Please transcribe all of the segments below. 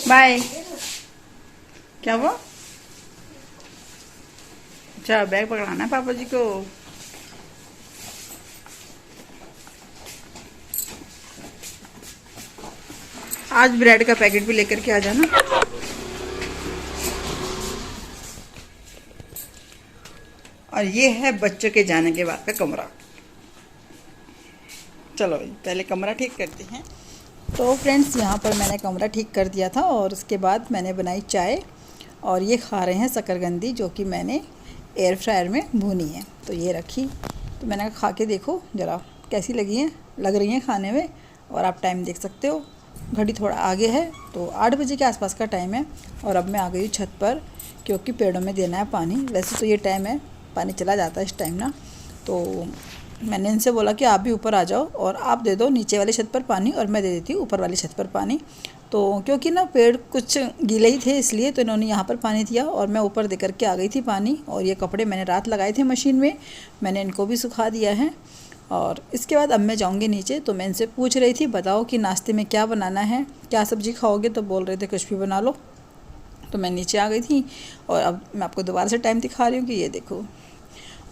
Bye. क्या हुआ? अच्छा, बैग पकड़ाना है पापा जी को। आज ब्रेड का पैकेट भी लेकर के आ जाना। और ये है बच्चों के जाने के बाद का कमरा। चलो पहले कमरा ठीक करते हैं। तो फ्रेंड्स, यहाँ पर मैंने कमरा ठीक कर दिया था और उसके बाद मैंने बनाई चाय। और ये खा रहे हैं शकरकंदी, जो कि मैंने एयर फ्रायर में भूनी है। तो ये रखी, तो मैंने कहा खा के देखो ज़रा कैसी लग रही हैं खाने में। और आप टाइम देख सकते हो, घड़ी थोड़ा आगे है तो 8 बजे के आसपास का टाइम है। और अब मैं आ गई हूँ छत पर, क्योंकि पेड़ों में देना है पानी। वैसे तो ये टाइम है, पानी चला जाता है इस टाइम ना। तो मैंने इनसे बोला कि आप भी ऊपर आ जाओ और आप दे दो नीचे वाली छत पर पानी, और मैं दे देती हूँ ऊपर वाली छत पर पानी। तो क्योंकि ना पेड़ कुछ गीले ही थे, इसलिए तो इन्होंने यहाँ पर पानी दिया और मैं ऊपर दे करके आ गई थी पानी। और ये कपड़े मैंने रात लगाए थे मशीन में, मैंने इनको भी सुखा दिया है। और इसके बाद अब मैं जाऊँगी नीचे। तो मैं इनसे पूछ रही थी, बताओ कि नाश्ते में क्या बनाना है, क्या सब्ज़ी खाओगे? तो बोल रहे थे कुछ भी बना लो। तो मैं नीचे आ गई थी और अब मैं आपको दोबारा से टाइम दिखा रही हूँ कि ये देखो,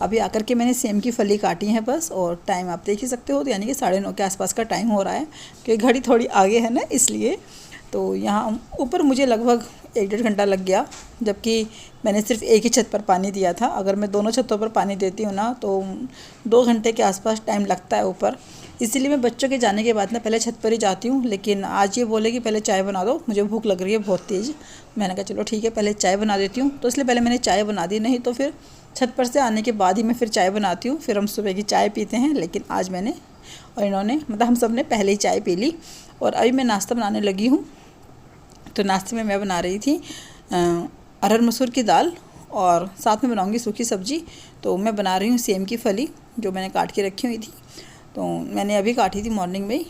अभी आकर के मैंने सेम की फली काटी है बस। और टाइम आप देख ही सकते हो, तो यानी कि 9:30 के आसपास का टाइम हो रहा है, क्योंकि घड़ी थोड़ी आगे है ना, इसलिए। तो यहाँ ऊपर मुझे लगभग 1-1.5 घंटा लग गया, जबकि मैंने सिर्फ एक ही छत पर पानी दिया था। अगर मैं दोनों छतों पर पानी देती हूँ ना, तो 2 घंटे के आसपास टाइम लगता है ऊपर। इसीलिए मैं बच्चों के जाने के बाद ना पहले छत पर ही जाती हूँ। लेकिन आज ये बोले कि पहले चाय बना दो, मुझे भूख लग रही है बहुत तेज़। मैंने कहा चलो ठीक है, पहले चाय बना देती हूँ। तो इसलिए पहले मैंने चाय बना दी, नहीं तो फिर छत पर से आने के बाद ही मैं फिर चाय बनाती हूँ। फिर हम सुबह की चाय पीते हैं। लेकिन आज मैंने और इन्होंने, मतलब हम सब ने पहले ही चाय पी ली। और अभी मैं नाश्ता बनाने लगी हूँ। तो नाश्ते में मैं बना रही थी अरहर मसूर की दाल, और साथ में बनाऊंगी सूखी सब्जी। तो मैं बना रही हूँ सेम की फली, जो मैंने काट के रखी हुई थी। तो मैंने अभी काटी थी मॉर्निंग में ही,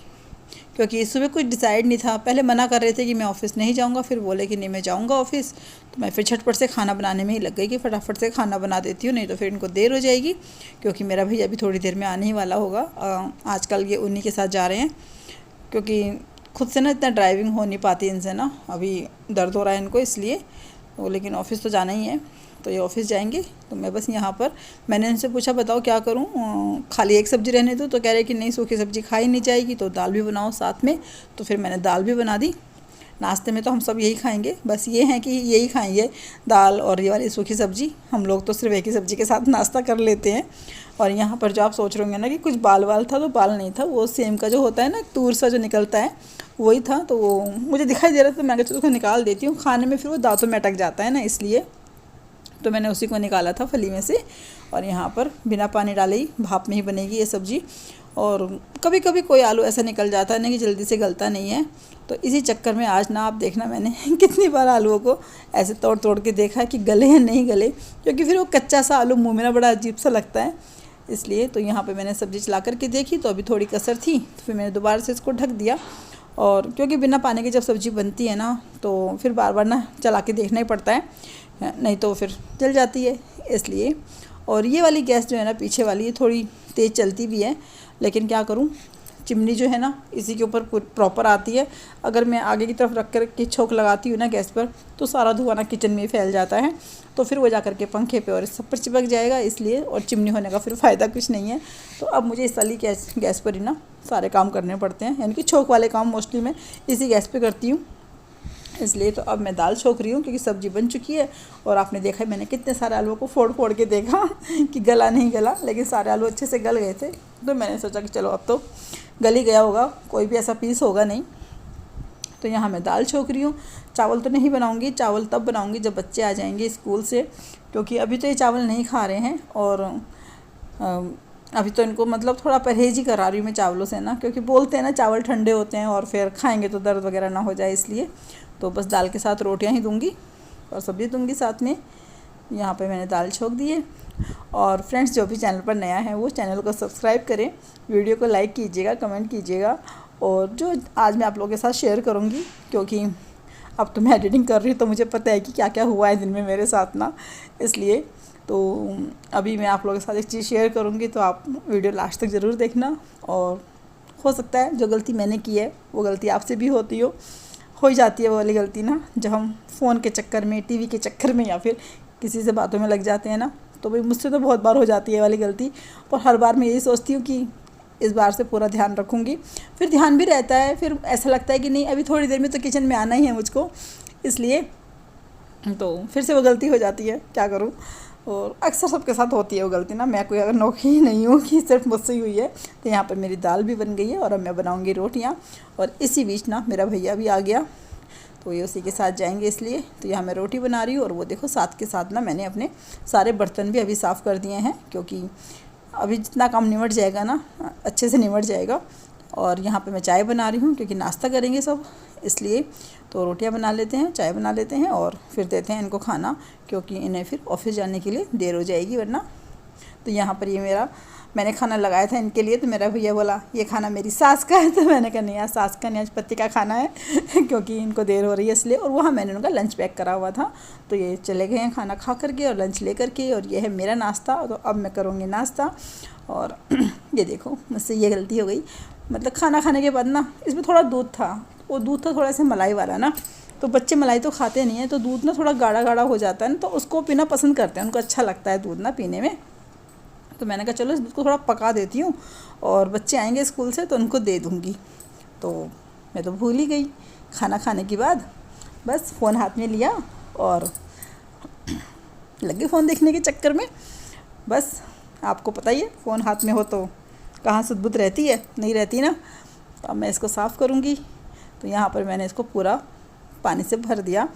क्योंकि सुबह कुछ डिसाइड नहीं था। पहले मना कर रहे थे कि मैं ऑफ़िस नहीं जाऊंगा, फिर बोले कि नहीं मैं जाऊंगा ऑफ़िस। तो मैं फिर झटपट से खाना बनाने में ही लग गई कि फटाफट से खाना बना देती हूँ, नहीं तो फिर इनको देर हो जाएगी। क्योंकि मेरा भैया अभी थोड़ी देर में आने ही वाला होगा। आजकल ये उन्हीं के साथ जा रहे हैं, क्योंकि खुद से ना इतना ड्राइविंग हो नहीं पाती इनसे ना, अभी दर्द हो रहा है इनको, इसलिए। तो लेकिन ऑफ़िस तो जाना ही है, तो ये ऑफ़िस जाएंगे। तो मैं बस यहाँ पर, मैंने इनसे पूछा बताओ क्या करूँ, खाली एक सब्ज़ी रहने दूँ? तो कह रहे कि नहीं, सूखी सब्ज़ी खाई नहीं जाएगी, तो दाल भी बनाओ साथ में। तो फिर मैंने दाल भी बना दी। नाश्ते में तो हम सब यही खाएंगे, बस ये हैं कि यही खाएंगे, दाल और ये वाली सूखी सब्ज़ी। हम लोग तो सिर्फ एक ही सब्ज़ी के साथ नाश्ता कर लेते हैं। और यहाँ पर जो आप सोच रहे होंगे ना कि कुछ बाल वाल था, तो बाल नहीं था, वो सेम का जो होता है ना, तूर सा जो निकलता है, वही था। तो वो मुझे दिखाई दे रहा था, तो मैं चलो उसको निकाल देती हूँ, खाने में फिर वो दांतों में अटक जाता है ना, इसलिए। तो मैंने उसी को निकाला था फली में से। और यहाँ पर बिना पानी डाले ही भाप में ही बनेगी ये सब्ज़ी। और कभी कभी कोई आलू ऐसा निकल जाता है ना कि जल्दी से गलता नहीं है, तो इसी चक्कर में आज ना आप देखना मैंने कितनी बार आलूओं को ऐसे तोड़ तोड़ के देखा है कि गले या नहीं गले, क्योंकि फिर वो कच्चा सा आलू मुँह में ना बड़ा अजीब सा लगता है, इसलिए। तो यहाँ पे मैंने सब्ज़ी चला करके देखी, तो अभी थोड़ी कसर थी, तो फिर मैंने दोबारा से इसको ढक दिया। और क्योंकि बिना पानी के जब सब्ज़ी बनती है ना, तो फिर बार बार ना चला के देखना ही पड़ता है, नहीं तो फिर जल जाती है, इसलिए। और ये वाली गैस जो है ना, पीछे वाली, ये थोड़ी तेज़ चलती भी है, लेकिन क्या करूँ, चिमनी जो है ना इसी के ऊपर प्रॉपर आती है। अगर मैं आगे की तरफ रख कर के छोंक लगाती हूँ ना गैस पर, तो सारा धुआं ना किचन में फैल जाता है, तो फिर वो जा कर के पंखे पे और सब पर चिपक जाएगा, इसलिए। और चिमनी होने का फिर फ़ायदा कुछ नहीं है। तो अब मुझे इस वाली गैस पर ही ना सारे काम करने पड़ते हैं, यानी कि छोंक वाले काम मोस्टली मैं इसी गैस पर करती हूँ, इसलिए। तो अब मैं दाल छोक रही हूँ, क्योंकि सब्ज़ी बन चुकी है। और आपने देखा है, मैंने कितने सारे आलूओं को फोड़ फोड़ के देखा कि गला नहीं गला, लेकिन सारे आलू अच्छे से गल गए थे। तो मैंने सोचा कि चलो अब तो गल ही गया होगा, कोई भी ऐसा पीस होगा नहीं। तो यहाँ मैं दाल छोक रही हूँ। चावल तो नहीं बनाऊँगी, चावल तब बनाऊँगी जब बच्चे आ जाएंगे स्कूल से, क्योंकि अभी तो ये चावल नहीं खा रहे हैं। और अभी तो इनको मतलब थोड़ा परहेज ही करा रही हूँ मैं चावलों से ना, क्योंकि बोलते हैं ना चावल ठंडे होते हैं और फिर खाएंगे तो दर्द वगैरह ना हो जाए, इसलिए। तो बस दाल के साथ रोटियां ही दूंगी और सब्ज़ी दूंगी साथ में। यहाँ पे मैंने दाल छोक दी है। और फ्रेंड्स, जो भी चैनल पर नया है वो चैनल को सब्सक्राइब करें, वीडियो को लाइक कीजिएगा, कमेंट कीजिएगा। और जो आज मैं आप लोगों के साथ शेयर करूँगी, क्योंकि अब तो मैं एडिटिंग कर रही हूँ, तो मुझे पता है कि क्या क्या हुआ है दिन में मेरे साथ ना, इसलिए। तो अभी मैं आप लोगों के साथ एक चीज़ शेयर करूँगी, तो आप वीडियो लास्ट तक ज़रूर देखना। और हो सकता है जो गलती मैंने की है वो गलती आपसे भी होती हो, हो ही जाती है वो वाली गलती ना, जब हम फ़ोन के चक्कर में, टीवी के चक्कर में या फिर किसी से बातों में लग जाते हैं ना। तो भाई मुझसे तो बहुत बार हो जाती है वाली गलती, और हर बार मैं यही सोचती हूँ कि इस बार से पूरा ध्यान रखूँगी। फिर ध्यान भी रहता है, फिर ऐसा लगता है कि नहीं अभी थोड़ी देर में तो किचन में आना ही है मुझको, इसलिए तो फिर से वो गलती हो जाती है, क्या करूँ। और अक्सर सबके साथ होती है वो गलती ना, मैं कोई अगर नौखी ही नहीं हूँ कि सिर्फ मुझसे ही हुई है। तो यहाँ पर मेरी दाल भी बन गई है और अब मैं बनाऊँगी रोटियाँ। और इसी बीच ना मेरा भैया भी आ गया, तो ये उसी के साथ जाएंगे, इसलिए तो यहाँ मैं रोटी बना रही हूँ। और वो देखो साथ के साथ ना मैंने अपने सारे बर्तन भी अभी साफ़ कर दिए हैं, क्योंकि अभी जितना काम निमट जाएगा ना अच्छे से निमट जाएगा। और यहाँ पे मैं चाय बना रही हूँ क्योंकि नाश्ता करेंगे सब, इसलिए तो रोटियाँ बना लेते हैं, चाय बना लेते हैं और फिर देते हैं इनको खाना, क्योंकि इन्हें फिर ऑफिस जाने के लिए देर हो जाएगी वरना। तो यहाँ पर ये मैंने खाना लगाया था इनके लिए, तो मेरा भैया बोला ये खाना मेरी सास का है। तो मैंने कहा नहीं यार सास का नहीं, आज पति का खाना है क्योंकि इनको देर हो रही है इसलिए। और वहाँ मैंने उनका लंच पैक करा हुआ था, तो ये चले गए हैं खाना खा करके और लंच ले करके। और ये है मेरा नाश्ता, तो अब मैं करूँगी नाश्ता। और ये देखो मुझसे ये गलती हो गई, मतलब खाना खाने के बाद ना इसमें थोड़ा दूध था, वो दूध था थोड़ा सा मलाई वाला ना, तो बच्चे मलाई तो खाते नहीं हैं, तो दूध ना थोड़ा गाढ़ा गाढ़ा हो जाता है ना, तो उसको पीना पसंद करते हैं, उनको अच्छा लगता है दूध ना पीने में। तो मैंने कहा चलो इस दूध को थोड़ा पका देती हूँ और बच्चे आएंगे स्कूल से तो उनको दे दूँगी। तो मैं तो भूल ही गई, खाना खाने के बाद बस फ़ोन हाथ में लिया और लगे फ़ोन देखने के चक्कर में। बस आपको पता ही है फ़ोन हाथ में हो तो कहाँ सुध-बुध रहती है, नहीं रहती ना। तो अब मैं इसको साफ़ करूँगी। तो यहाँ पर मैंने इसको पूरा पानी से भर दिया।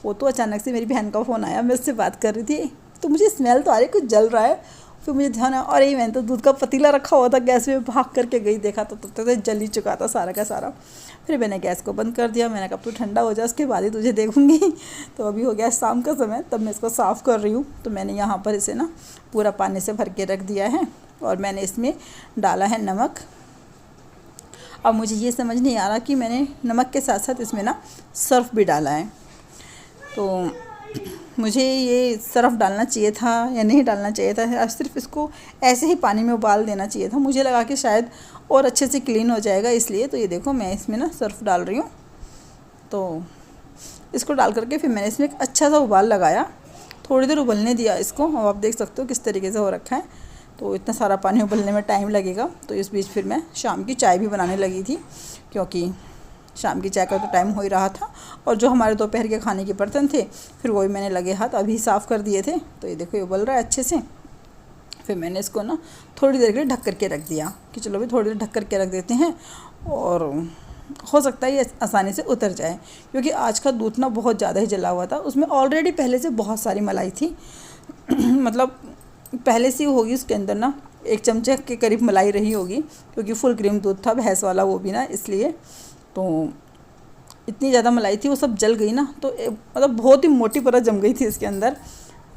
वो तो अचानक से मेरी बहन का फ़ोन आया, मैं उससे बात कर रही थी, तो मुझे स्मेल तो आ रही कुछ जल रहा है। फिर मुझे ध्यान आया अरे मैंने तो दूध का पतीला रखा हुआ था गैस में, भाग करके गई देखा तो तब तक तो जल ही चुका था सारा का सारा। फिर मैंने गैस को बंद कर दिया, मैंने कहा तू ठंडा हो जाए उसके बाद ही तुझे देखूँगी। तो अभी हो गया शाम का समय, तब मैं इसको साफ़ कर रही हूँ। तो मैंने यहाँ पर इसे ना पूरा पानी से भर के रख दिया है और मैंने इसमें डाला है नमक। अब मुझे ये समझ नहीं आ रहा कि मैंने नमक के साथ साथ इसमें ना सर्फ़ भी डाला है, तो मुझे ये सर्फ़ डालना चाहिए था या नहीं डालना चाहिए था, या सिर्फ इसको ऐसे ही पानी में उबाल देना चाहिए था। मुझे लगा कि शायद और अच्छे से क्लीन हो जाएगा, इसलिए। तो ये देखो मैं इसमें ना सर्फ़ डाल रही हूँ। तो इसको डाल करके फिर मैंने इसमें एक अच्छा सा उबाल लगाया, थोड़ी देर उबलने दिया इसको। अब आप देख सकते हो किस तरीके से हो रखा है। तो इतना सारा पानी उबलने में टाइम लगेगा। तो इस बीच फिर मैं शाम की चाय भी बनाने लगी थी, क्योंकि शाम की चाय का तो टाइम हो ही रहा था। और जो हमारे दोपहर के खाने के बर्तन थे फिर वही मैंने लगे हाथ अभी साफ़ कर दिए थे। तो ये देखो ये उबल रहा है अच्छे से। फिर मैंने इसको ना थोड़ी देर के लिए ढक करके रख दिया कि चलो भी थोड़ी देर ढक करके रख देते हैं, और हो सकता है ये आसानी से उतर जाए, क्योंकि आज का दूध ना बहुत ज़्यादा ही जला हुआ था। उसमें ऑलरेडी पहले से बहुत सारी मलाई थी मतलब पहले से ही होगी उसके अंदर ना 1 चमचे के करीब मलाई रही होगी, क्योंकि फुल क्रीम दूध था भैंस वाला वो भी ना, इसलिए। तो इतनी ज़्यादा मलाई थी वो सब जल गई ना, तो मतलब बहुत ही मोटी परत जम गई थी इसके अंदर।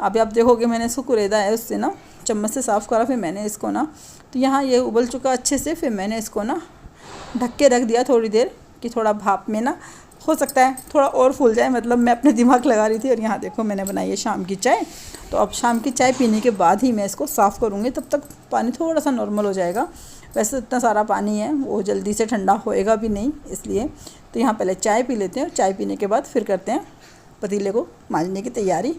अभी आप देखोगे मैंने इसको कुरेदा है उससे ना चम्मच से साफ़ करा, फिर मैंने इसको ना तो यहाँ ये उबल चुका अच्छे से। फिर मैंने इसको ना ढक के रख दिया थोड़ी देर कि थोड़ा भाप में ना हो सकता है थोड़ा और फूल जाए, मतलब मैं अपने दिमाग लगा रही थी। और यहाँ देखो मैंने बनाई है शाम की चाय। तो अब शाम की चाय पीने के बाद ही मैं इसको साफ़ करूँगी, तब तक पानी थोड़ा सा नॉर्मल हो जाएगा। वैसे इतना सारा पानी है वो जल्दी से ठंडा होएगा भी नहीं, इसलिए। तो यहाँ पहले चाय पी लेते हैं और चाय पीने के बाद फिर करते हैं पतीले को मांजने की तैयारी।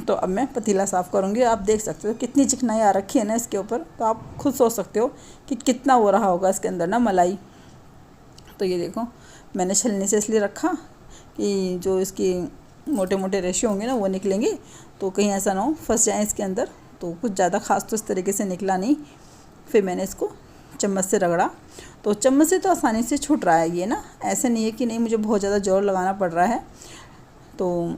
तो अब मैं पतीला साफ़ करूँगी। आप देख सकते हो कितनी चिकनाई आ रखी है ना इसके ऊपर, तो आप खुद सोच सकते हो कि कितना हो रहा होगा इसके अंदर ना मलाई। तो ये देखो मैंने छलनी से इसलिए रखा कि जो इसकी मोटे मोटे रेशे होंगे ना वो निकलेंगे, तो कहीं ऐसा ना हो फंस जाए इसके अंदर। तो कुछ ज़्यादा खास तो इस तरीके से निकला नहीं। फिर मैंने इसको चम्मच से रगड़ा, तो चम्मच से तो आसानी से छूट रहा है ये ना, ऐसे नहीं है कि नहीं मुझे बहुत ज़्यादा जोर लगाना पड़ रहा है। तो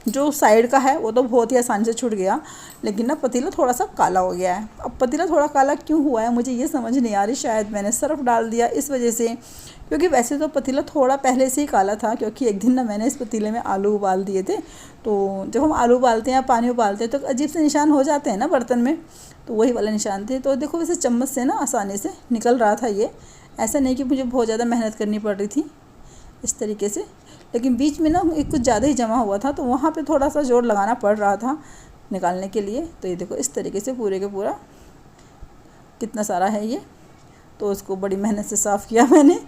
जो साइड का है वो तो बहुत ही आसानी से छूट गया, लेकिन ना पतीला थोड़ा सा काला हो गया है। अब पतीला थोड़ा काला क्यों हुआ है मुझे ये समझ नहीं आ रही, शायद मैंने सर्फ़ डाल दिया इस वजह से, क्योंकि वैसे तो पतीला थोड़ा पहले से ही काला था। क्योंकि एक दिन ना मैंने इस पतीले में आलू उबाल दिए थे, तो जब हम आलू उबालते हैं या पानी उबालते हैं तो अजीब से निशान हो जाते हैं ना बर्तन में, तो वही वाला निशान थे। तो देखो वैसे चम्मच से ना आसानी से निकल रहा था ये, ऐसा नहीं कि मुझे बहुत ज़्यादा मेहनत करनी पड़ रही थी इस तरीके से। लेकिन बीच में ना एक कुछ ज़्यादा ही जमा हुआ था, तो वहाँ पे थोड़ा सा जोर लगाना पड़ रहा था निकालने के लिए। तो ये देखो इस तरीके से पूरे के पूरा कितना सारा है ये, तो इसको बड़ी मेहनत से साफ़ किया मैंने।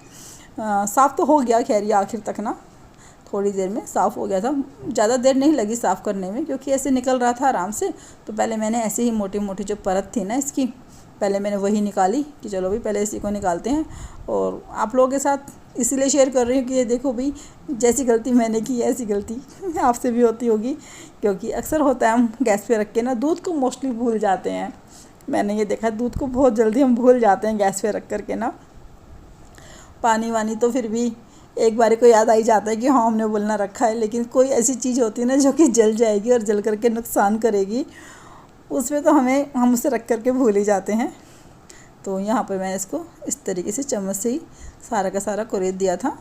साफ़ तो हो गया खैर ये आखिर तक ना, थोड़ी देर में साफ़ हो गया था। ज़्यादा देर नहीं लगी साफ़ करने में, क्योंकि ऐसे निकल रहा था आराम से। तो पहले मैंने ऐसे ही मोटी मोटी जो परत थी ना इसकी, पहले मैंने वही निकाली कि चलो भाई पहले इसी को निकालते हैं। और आप लोगों के साथ इसीलिए शेयर कर रही हूँ कि ये देखो भाई, जैसी गलती मैंने की ऐसी गलती आपसे भी होती होगी, क्योंकि अक्सर होता है हम गैस पे रख के ना दूध को मोस्टली भूल जाते हैं। मैंने ये देखा, दूध को बहुत जल्दी हम भूल जाते हैं गैस पे रख कर के ना। पानी वानी तो फिर भी एक बार को याद आ ही जाता है कि हाँ हमने बोलना रखा है, लेकिन कोई ऐसी चीज़ होती है ना जो कि जल जाएगी और जल करके नुकसान करेगी, उसमें तो हम उसे रख करके भूल ही जाते हैं। तो यहाँ पर मैंने इसको इस तरीके से चम्मच से ही सारा का सारा कुरेद दिया था।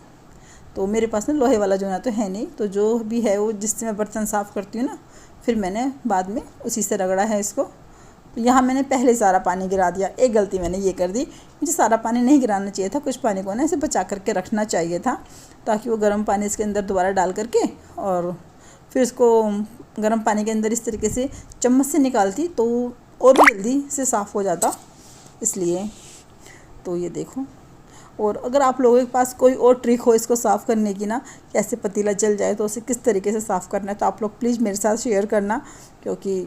तो मेरे पास ना लोहे वाला जो है तो है नहीं, तो जो भी है वो जिससे मैं बर्तन साफ़ करती हूँ ना, फिर मैंने बाद में उसी से रगड़ा है इसको। तो यहाँ मैंने पहले सारा पानी गिरा दिया। एक गलती मैंने ये कर दी, मुझे सारा पानी नहीं गिराना चाहिए था, कुछ पानी को ना ऐसे बचा करके रखना चाहिए था, ताकि वो गर्म पानी इसके अंदर दोबारा डाल करके और फिर इसको गर्म पानी के अंदर इस तरीके से चम्मच से निकालती तो और भी जल्दी से साफ़ हो जाता, इसलिए। तो ये देखो, और अगर आप लोगों के पास कोई और ट्रिक हो इसको साफ़ करने की ना, कैसे पतीला जल जाए तो उसे किस तरीके से साफ़ करना है, तो आप लोग प्लीज़ मेरे साथ शेयर करना, क्योंकि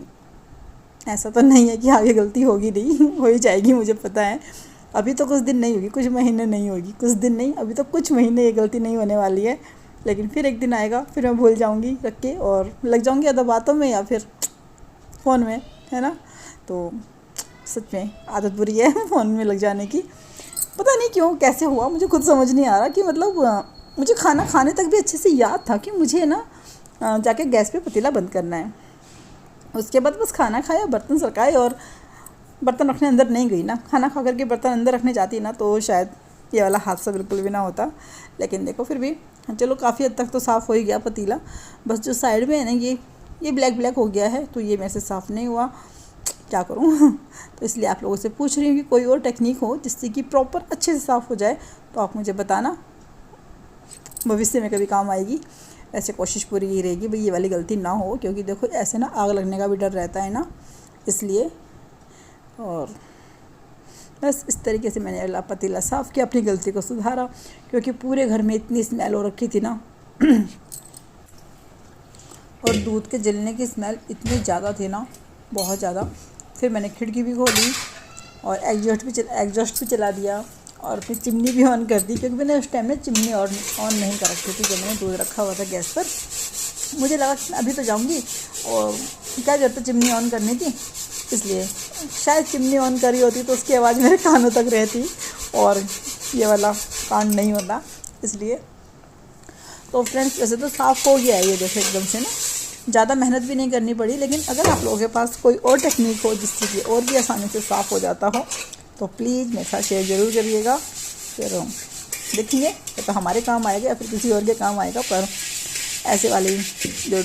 ऐसा तो नहीं है कि आगे गलती होगी नहीं, हो ही जाएगी, मुझे पता है। अभी तो कुछ दिन नहीं होगी, कुछ महीने नहीं होगी, कुछ दिन नहीं, अभी तो कुछ महीने ये गलती नहीं होने वाली है, लेकिन फिर एक दिन आएगा, फिर मैं भूल जाऊंगी रख के और लग जाऊंगी या तो बातों में या फिर फ़ोन में, है ना। तो सच में आदत बुरी है फ़ोन में लग जाने की। पता नहीं क्यों, कैसे हुआ मुझे खुद समझ नहीं आ रहा कि मतलब मुझे खाना खाने तक भी अच्छे से याद था कि मुझे ना जाके गैस पे पतीला बंद करना है। उसके बाद बस खाना खाया, बर्तन सरकाए और बर्तन रखने अंदर नहीं गई ना। खाना खा करके बर्तन अंदर रखने जाती ना तो शायद ये वाला हादसा बिल्कुल भी ना होता। लेकिन देखो फिर भी चलो काफ़ी हद तक तो साफ़ हो ही गया पतीला। बस जो साइड में है ना ये ब्लैक ब्लैक हो गया है, तो ये मेरे से साफ़ नहीं हुआ, क्या करूँ तो इसलिए आप लोगों से पूछ रही हूँ कि कोई और टेक्निक हो जिससे कि प्रॉपर अच्छे से साफ़ हो जाए तो आप मुझे बताना, भविष्य में कभी काम आएगी। ऐसे कोशिश पूरी यही रहेगी भाई ये वाली गलती ना हो, क्योंकि देखो ऐसे ना आग लगने का भी डर रहता है ना, इसलिए। और बस इस तरीके से मैंने वाला पतीला साफ़ किया, अपनी गलती को सुधारा, क्योंकि पूरे घर में इतनी स्मेल हो रखी थी ना और दूध के जलने की स्मेल इतनी ज़्यादा थी ना, बहुत ज़्यादा। फिर मैंने खिड़की भी खोली और एग्जॉस्ट भी चला दिया और फिर चिमनी भी ऑन कर दी, क्योंकि मैंने उस टाइम में चिमनी ऑन नहीं कर रखी थी जब मैंने दूध रखा हुआ था गैस पर। मुझे लगा कि अभी तो जाऊंगी और क्या जरूरत है चिमनी ऑन करने की, इसलिए शायद चिमनी ऑन करी होती तो उसकी आवाज़ मेरे कानों तक रहती और ये वाला कांड नहीं होता, इसलिए। तो फ्रेंड्स वैसे तो साफ़ हो गया है ये, देखो एकदम से ना, ज़्यादा मेहनत भी नहीं करनी पड़ी। लेकिन अगर आप लोगों के पास कोई और टेक्निक हो जिससे कि और भी आसानी से साफ़ हो जाता हो तो प्लीज़ मेरे साथ शेयर ज़रूर करिएगा। फिर देखेंगे तो हमारे काम आएगा या फिर किसी और के काम आएगा, पर ऐसे वाली जो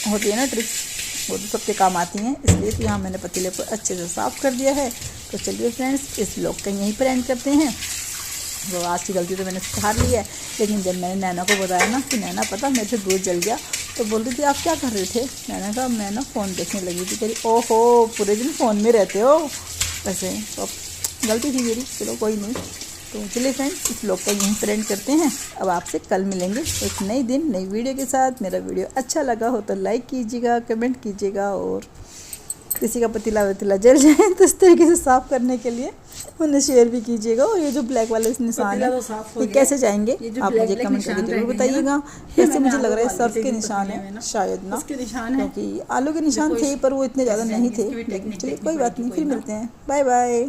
होती है ना ट्रिक्स वो तो सबके काम आती हैं। इसलिए तो यहाँ मैंने पतीले को अच्छे से साफ़ कर दिया है। तो चलिए फ्रेंड्स इस व्लॉग का यहीं पर एंड करते हैं। तो आज की गलती तो मैंने सुधार ली है, लेकिन जब मैंने नैना को बताया ना कि नैना पता मेरे से दूध जल गया, तो बोल रही थी आप क्या कर रहे थे। मैंने कहा मैं ना फ़ोन देखने लगी थी। कह ओहो पूरे दिन फ़ोन में रहते हो वैसे। तो गलती थी मेरी, चलो कोई नहीं। तो चलिए फ्रेंड्स इस व्लॉग का यहीं पर एंड करते हैं। अब आपसे कल मिलेंगे एक नई दिन नई वीडियो के साथ। मेरा वीडियो अच्छा लगा हो तो लाइक कीजिएगा, कमेंट कीजिएगा, और किसी का पतीला वतीला जल जाए तो इस तरीके से साफ़ करने के लिए उन्हें शेयर भी कीजिएगा। और ये जो ब्लैक वाले निशान है ये कैसे जाएंगे आप मुझे कमेंट करके जरूर बताइएगा। वैसे मुझे लग रहा है सर्फ के निशान है शायद ना, क्योंकि आलू के निशान थे पर वो इतने ज़्यादा नहीं थे। लेकिन चलिए कोई बात नहीं, फिर मिलते हैं, बाय बाय।